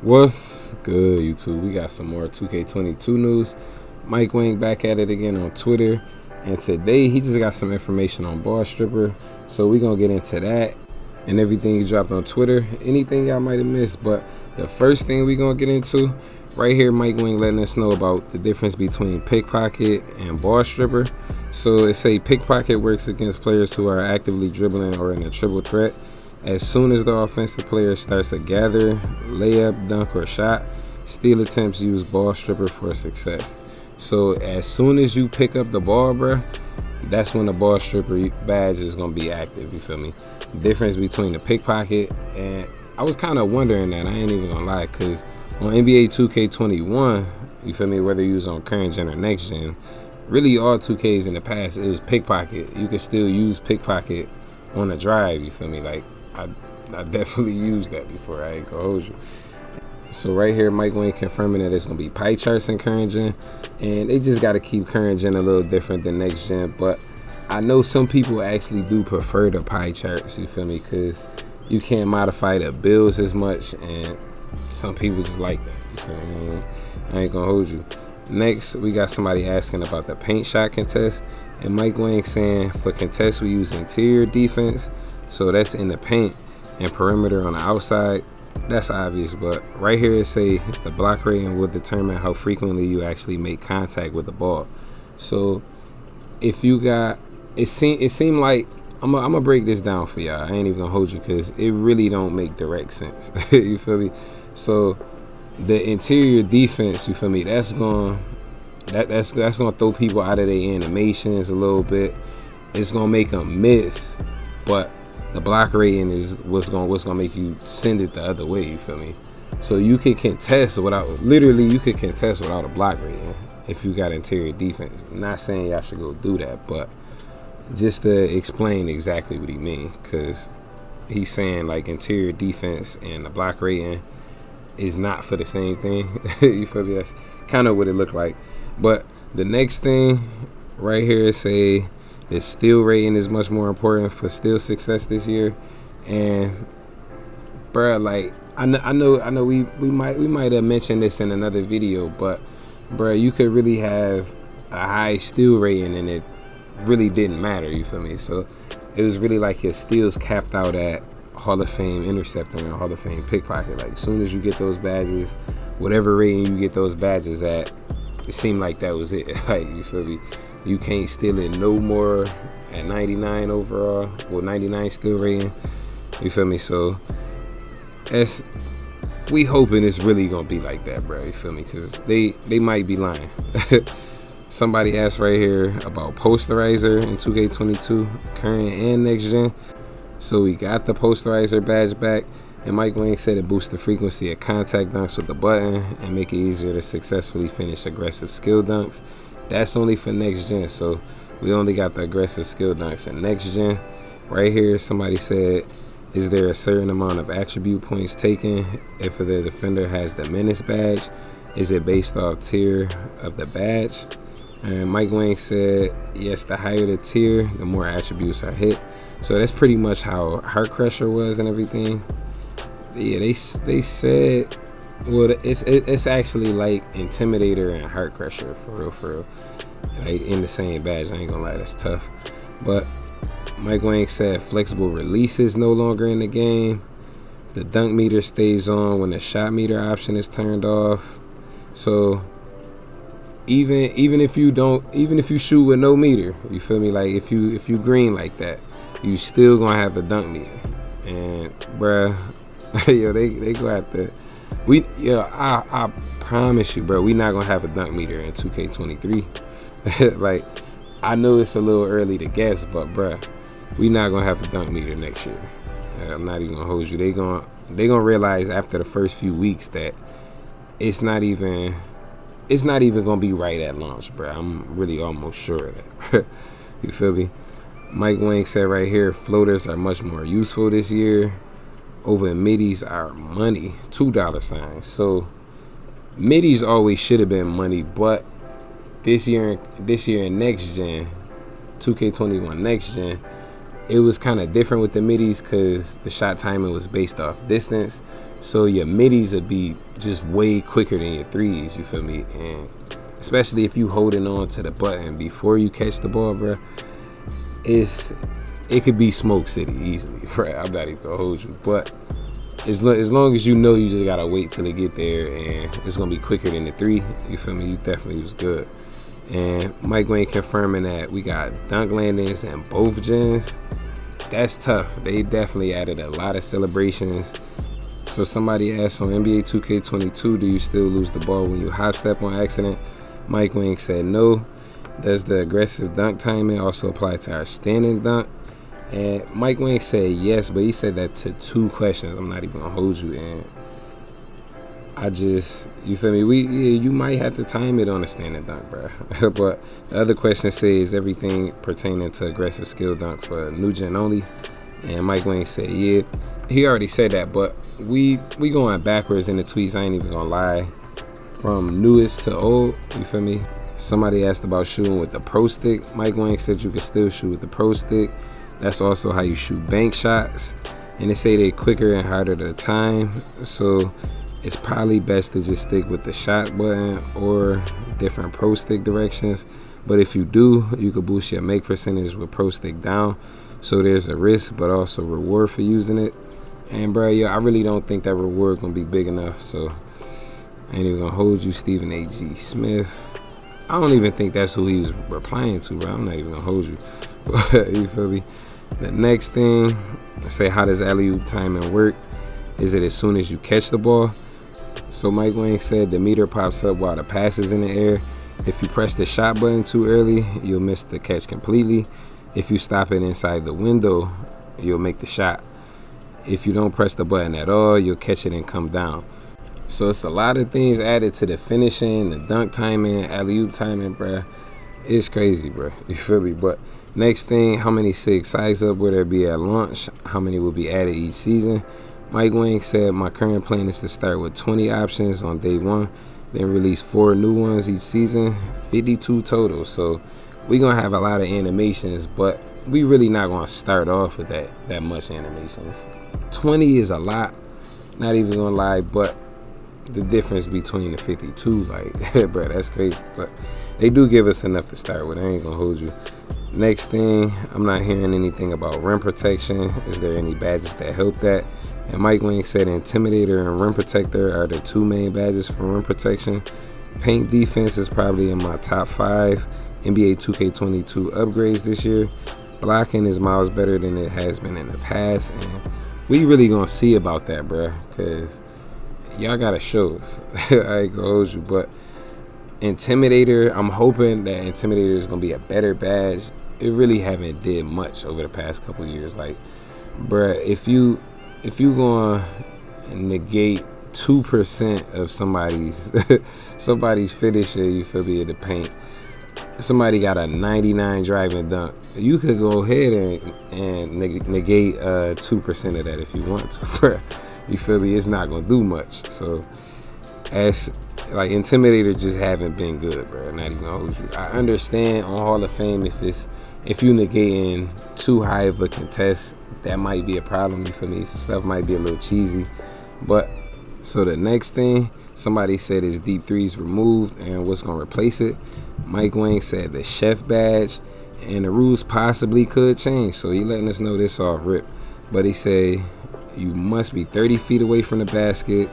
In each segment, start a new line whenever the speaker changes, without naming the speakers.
What's good, YouTube? We got some more 2K22 news. Mike Wang back at it again on Twitter. And today he just got some information on Ball Stripper. So we're going to get into that and everything he dropped on Twitter. Anything y'all might have missed. But the first thing we're going to get into, right here, Mike Wang letting us know about the difference between pickpocket and Ball Stripper. So it say pickpocket works against players who are actively dribbling or in a triple threat. As soon as the offensive player starts a gather, layup, dunk, or shot, steal attempts use Ball Stripper for success. So as soon as you pick up the ball, bro, that's when the Ball Stripper badge is gonna be active. You feel me? Difference between the pickpocket and I was kind of wondering that. I ain't even gonna lie, cause on NBA 2K21, you feel me? Whether you was on current gen or next gen, really all 2Ks in the past it was pickpocket. You could still use pickpocket on a drive. You feel me? Like I definitely used that before. I ain't gonna hold you. So right here, Mike Wayne confirming that it's gonna be pie charts in current gen, and they just gotta keep current gen a little different than next gen. But I know some people actually do prefer the pie charts. You feel me? Because you can't modify the builds as much, and some people just like that. You feel me? I ain't gonna hold you. Next, we got somebody asking about the paint shot contest, and Mike Wayne saying for contest we use interior defense. So that's in the paint and perimeter on the outside. That's obvious, but right here it say the block rating will determine how frequently you actually make contact with the ball. So if you got, it seemed like I'm gonna break this down for y'all. I ain't even gonna hold you because it really don't make direct sense. You feel me? So the interior defense, you feel me? That's gonna throw people out of their animations a little bit. It's gonna make them miss, but the block rating is what's gonna make you send it the other way. You feel me? So you could contest without a block rating if you got interior defense. I'm not saying y'all should go do that, but just to explain exactly what he mean, because he's saying like interior defense and the block rating is not for the same thing. You feel me? That's kind of what it looked like. But the next thing right here is say the steal rating is much more important for steal success this year. And bruh, like I know we might have mentioned this in another video, but bruh, you could really have a high steal rating and it really didn't matter. You feel me? So it was really like your steals capped out at Hall of Fame interceptor and Hall of Fame pickpocket. Like as soon as you get those badges, whatever rating you get those badges at, it seemed like that was it. Like, you feel me? You can't steal it no more at 99 overall, well 99 steal rating. You feel me? So we hoping it's really gonna be like that, bro. You feel me? Because they might be lying. Somebody asked right here about Posterizer in 2K22, current and next gen. So we got the Posterizer badge back, and Mike Wayne said it boosts the frequency of contact dunks with the button and make it easier to successfully finish aggressive skill dunks. That's only for next gen, so we only got the aggressive skill dunks in next gen. Right here, somebody said, is there a certain amount of attribute points taken if the defender has the menace badge? Is it based off tier of the badge? And Mike Wayne said, yes, the higher the tier, the more attributes are hit. So that's pretty much how Heart Crusher was and everything. Yeah, they said, well, it's actually like Intimidator and Heart Crusher, for real. Like in the same badge. I ain't gonna lie, that's tough. But Mike Wayne said flexible release is no longer in the game. The dunk meter stays on when the shot meter option is turned off. So even if you shoot with no meter, you feel me? Like if you green like that, you still gonna have the dunk meter. And bruh, yo, they go at the I promise you, bro, we not gonna have a dunk meter in 2K23. Like, I know it's a little early to guess, but bruh, we not gonna have a dunk meter next year. I'm not even gonna hold you. They gonna realize after the first few weeks that it's not even gonna be right at launch, bro. I'm really almost sure of that. You feel me? Mike Wayne said right here, floaters are much more useful this year. Over middies are money, $2 signs. So middies always should have been money, but this year in next gen, 2K21 next gen, it was kind of different with the middies because the shot timing was based off distance. So your middies would be just way quicker than your threes, you feel me? And especially if you holding on to the button before you catch the ball, bro, it could be smoke city easily, right? I'm not even gonna hold you, but as long as you know you just gotta wait till they get there and it's gonna be quicker than the three, you feel me? You definitely was good. And Mike Wayne confirming that we got dunk landings and both gens. That's tough. They definitely added a lot of celebrations. So somebody asked on NBA 2K22, do you still lose the ball when you hop step on accident? Mike Wayne said no. Does the aggressive dunk timing also apply to our standing dunk? And Mike Wayne said yes, but he said that to 2 questions. I'm not even gonna hold you. And I just, you feel me? You might have to time it on a standing dunk, bro. But the other question says everything pertaining to aggressive skill dunk for new gen only. And Mike Wayne said yeah. He already said that, but we going backwards in the tweets. I ain't even gonna lie. From newest to old, you feel me? Somebody asked about shooting with the pro stick. Mike Wayne said you can still shoot with the pro stick. That's also how you shoot bank shots. And they say they're quicker and harder to time. So it's probably best to just stick with the shot button or different pro stick directions. But if you do, you could boost your make percentage with pro stick down. So there's a risk, but also reward for using it. And bro, I really don't think that reward gonna be big enough. So I ain't even gonna hold you, Stephen A.G. Smith. I don't even think that's who he was replying to, bro. I'm not even gonna hold you. But you feel me? The next thing, say, how does alley-oop timing work? Is it as soon as you catch the ball? So Mike Wayne said the meter pops up while the pass is in the air. If you press the shot button too early, you'll miss the catch completely. If you stop it inside the window, you'll make the shot. If you don't press the button at all, you'll catch it and come down. So it's a lot of things added to the finishing, the dunk timing, alley-oop timing, bruh. It's crazy, bruh. You feel me? But next thing, how many SIG size up will there be at launch? How many will be added each season? Mike Wayne said, my current plan is to start with 20 options on day 1, then release 4 new ones each season, 52 total. So we're going to have a lot of animations, but we really not going to start off with that much animations. 20 is a lot, not even going to lie, but the difference between the 52, like, bro, that's crazy. But they do give us enough to start with. I ain't going to hold you. Next thing, I'm not hearing anything about rim protection. Is there any badges that help that? And Mike Wayne said Intimidator and Rim Protector are the 2 main badges for rim protection. Paint defense is probably in my top 5 NBA 2K22 upgrades this year. Blocking is miles better than it has been in the past. And we really gonna see about that, bruh, because y'all gotta show us. I ain't gonna hold you, but Intimidator, I'm hoping that Intimidator is gonna be a better badge. It really haven't did much over the past couple years. Like, bruh, if you gonna negate 2% of somebody's finisher, you feel me, in the paint. Somebody got a 99 driving dunk. You could go ahead and negate 2% of that if you want to, bruh. You feel me? It's not gonna do much. So as like Intimidator just haven't been good, bro. Not even gonna hold you. I understand on Hall of Fame if you negating too high of a contest, that might be a problem. You feel me? Stuff might be a little cheesy. But so the next thing, somebody said is deep threes removed and what's gonna replace it. Mike Wayne said the chef badge, and the rules possibly could change. So he letting us know this off rip. But he say you must be 30 feet away from the basket.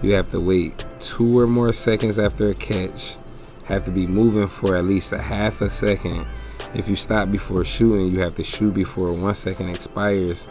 You have to wait 2 or more seconds after a catch. Have to be moving for at least a half a second. If you stop before shooting, you have to shoot before 1 second expires.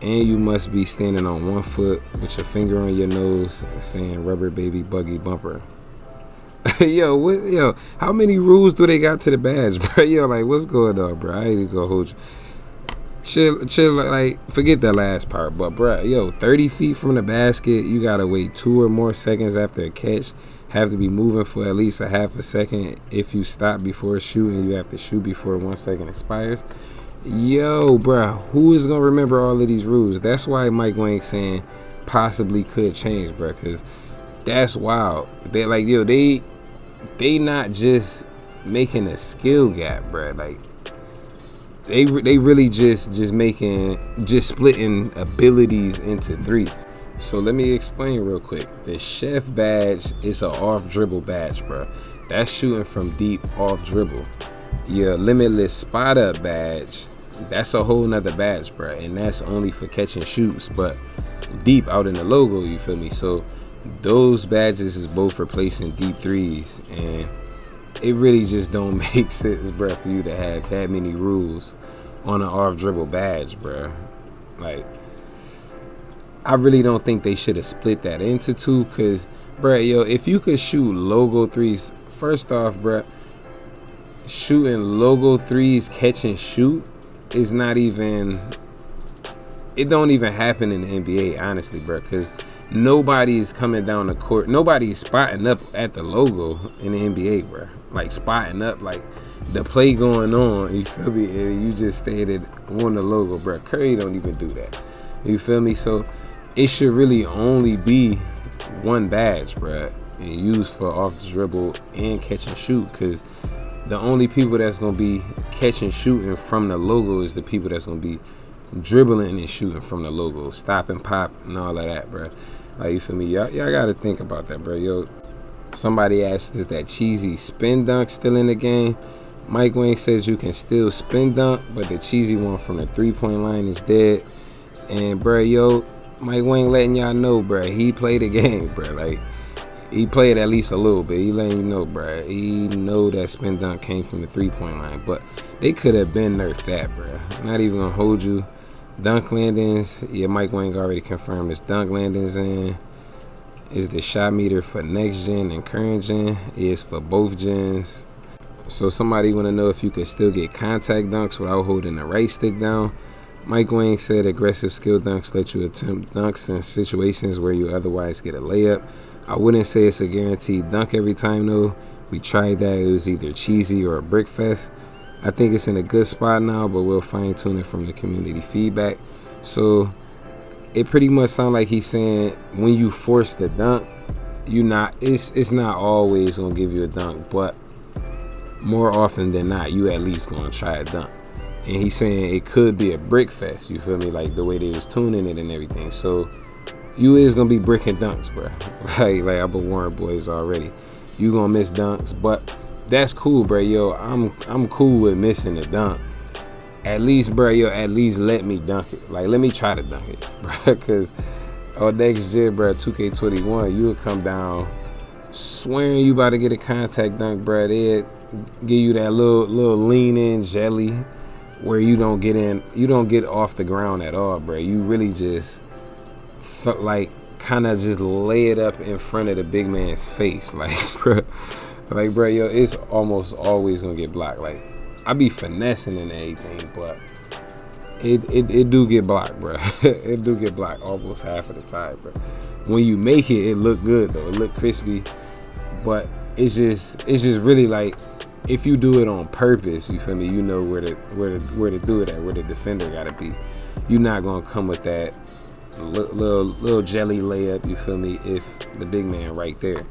And you must be standing on 1 foot with your finger on your nose saying rubber baby buggy bumper. Yo, how many rules do they got to the badge, bro? Yo, like, what's going on, bro? I ain't even gonna hold you. Chill, like, forget that last part, but bro, 30 feet from the basket, you gotta wait 2 or more seconds after a catch, have to be moving for at least a half a second. If you stop before shooting, you have to shoot before 1 second expires. Yo, bro, who is gonna remember all of these rules? That's why Mike Wayne saying possibly could change, bro, because that's wild. They like, they not just making a skill gap, bro. Like, they really just splitting abilities into 3. So let me explain real quick. The chef badge is an off dribble badge, bro. That's shooting from deep off dribble. Your limitless spot up badge, that's a whole nother badge, bro, and that's only for catching shoots, but deep out in the logo, you feel me? So those badges is both for placing deep threes, and it really just don't make sense, bro, for you to have that many rules on an off dribble badge, bro. Like, I really don't think they should have split that into two, cause, bro, yo, if you could shoot logo threes, first off, bro, shooting logo threes, catch and shoot is not even, it don't even happen in the NBA, honestly, bro, because nobody is coming down the court, nobody is spotting up at the logo in the NBA, bro. Like, spotting up, like the play going on, you feel me, and you just stated on the logo, bro. Curry don't even do that, you feel me? So it should really only be one badge, bro, and used for off the dribble and catch and shoot, because the only people that's gonna be catching shooting from the logo is the people that's gonna be dribbling and shooting from the logo, stop and pop and all of that, bro. Like, you feel me? Y'all gotta think about that, bro. Yo, somebody asked, is that cheesy spin dunk still in the game? Mike Wang says you can still spin dunk, but the cheesy one from the 3-point line is dead. And, bro, yo, Mike Wang letting y'all know, bro, he played the game, bro. Like, he played at least a little bit. He letting you know, bro. He know that spin dunk came from the 3-point line, but they could have been nerfed that, bro. Not even gonna hold you. Dunk landings, yeah, Mike Wang already confirmed his dunk landings in. Is the shot meter for next gen and current gen? Is for both gens. So somebody want to know if you could still get contact dunks without holding the right stick down. Mike Wang said aggressive skill dunks let you attempt dunks in situations where you otherwise get a layup. I wouldn't say it's a guaranteed dunk every time, though. We tried that. It was either cheesy or a brick fest. I think it's in a good spot now, but we'll fine-tune it from the community feedback. So it pretty much sounds like he's saying when you force the dunk, it's not always going to give you a dunk, but more often than not, you at least going to try a dunk. And he's saying it could be a brick fest, you feel me? Like the way they was tuning it and everything. So you is gonna be bricking dunks, bro. Like I've been warning boys already. You gonna miss dunks, but that's cool, bro. Yo, I'm cool with missing the dunk. At least, bro, yo, at least let me dunk it. Like, let me try to dunk it, bro. Cause on next gen, bro, 2K21, you would come down swearing you about to get a contact dunk, bro. They'd give you that little lean in jelly where you don't get off the ground at all, bro. You really just like kind of just lay it up in front of the big man's face, like, bro, yo, it's almost always gonna get blocked. Like, I be finessing and everything, but it do get blocked, bro. It do get blocked almost half of the time, bro. When you make it, it look good though. It look crispy, but it's just really like, if you do it on purpose, you feel me? You know where to do it at, where the defender gotta be. You're not gonna come with that little jelly layup, you feel me, if the big man right there.